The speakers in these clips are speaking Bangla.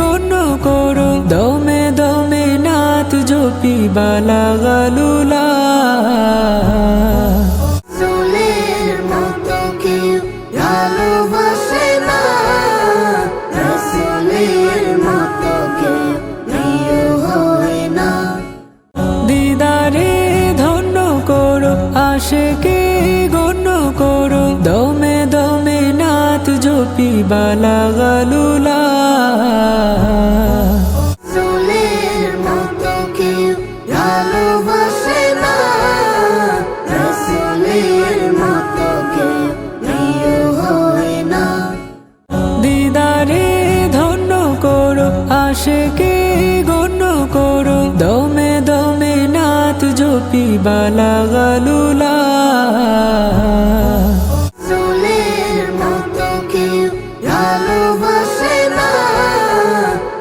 গণ্য করো, দমে দমে নাত জপি বালা গালুলা। রাসূলের মতো কেউ ভালোবাসে না, রাসূলের মতো কেউ প্রিয় হয় না। দিদারে ধন্য করো, আশিকে গণ্য করো, দমে দমে নাত জপি বালা গালুলা। রাসূলের মতো কেউ ভালোবাসে না, রাসূলের মতো কেউ প্রিয় হয় না। দিদারে ধন্য করো, আশিকে গণ্য করো, দমে দমে নাত জপি বালা গালুলা। রাসূলের মতো কেউ ভালোবাসে না,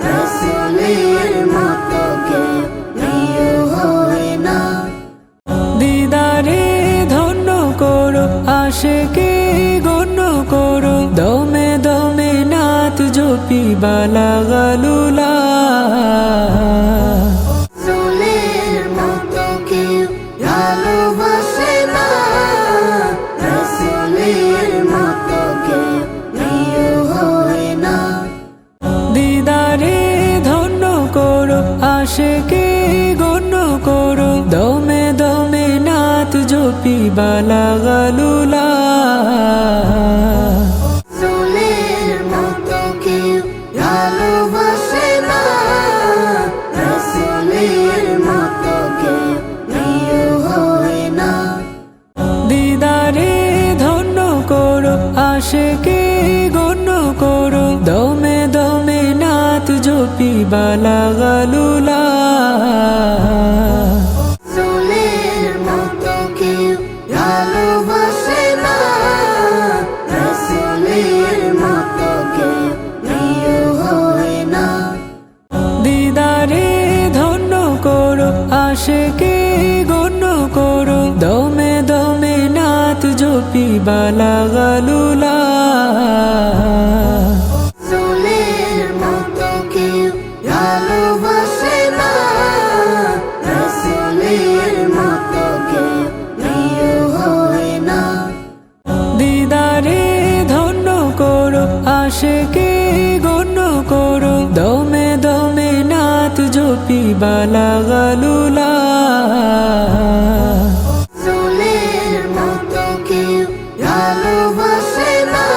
রাসূলের মতো কেউ প্রিয় হয় না। দিদারে ধন্য করো, আশিকে গণ্য করো, দমে দমে নাত জপি বালা গালুলা। রাসূলের মতো কেউ ভালোবাসে না, রাসূলের মতো কেউ প্রিয় হয় না। দিদারে ধন্য করো, আশিকে গণ্য করো, দমে দমে নাত জপি বালা গালুলা। রাসূলের মতো কেউ ভালোবাসে না, রাসূলের মতো কেউ প্রিয় হয় না। দিদারে ধন্য করো, আশিকে গণ্য করো, দমে দমে নাত জপি বালা গালুলা। রাসূলের মতো কেউ ভালোবাসে না, রাসূলের মতো কেউ প্রিয় হয় না। দিদারে ধন্য করো, আশিকে গণ্য করো, দমে দমে নাত জপি বালা গালুলা। রাসূলের মতো কেউ ভালোবাসে না, রাসূলের মতো কেউ প্রিয় হয় না। দিদারে ধন্য করো, আশিকে গণ্য করো, দমে দমে নাত জপি বালা গালুলা। রাসূলের মতো কেউ ভালোবাসে না,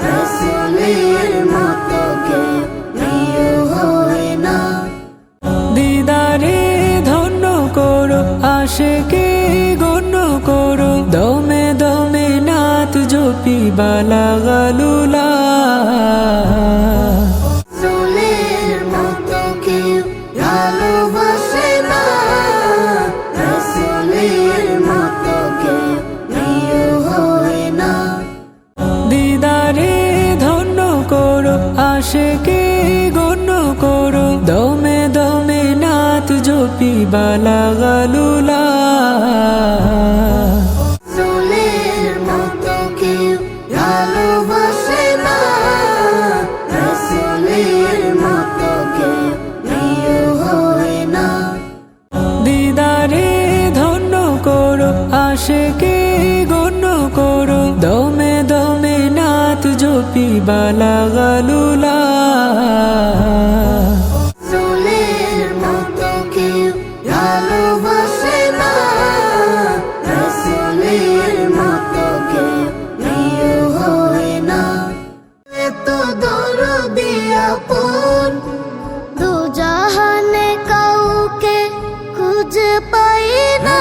রাসূলের মতো কেউ প্রিয় হয় না। দিদারে ধন্য করো, আশিকে গণ্য করো, দমে দমে নাত জপি বালা গালুলা। রাসূলের মতো কেউ ভালোবাসে না, রাসূলের মতো কেউ প্রিয় হয় না। দিদারে ধন্য করো, আশিকে গণ্য করো, দমে দমে নাত জপি বালা গালুলা। রাসূলের মতো কেউ ভালোবাসে না, রাসূলের মতো কেউ প্রিয় হয় না। দিদারে ধন্য করো, আশিকে গণ্য করো, দমে দমে নাত জপি বালা গালুলা। রাসূলের মতো কেউ ভালোবাসে না, রাসূলের মতো কেউ প্রিয় হয় না। এত দরদি আপন দু জাহানে কাউকে খুঁজে পাই না।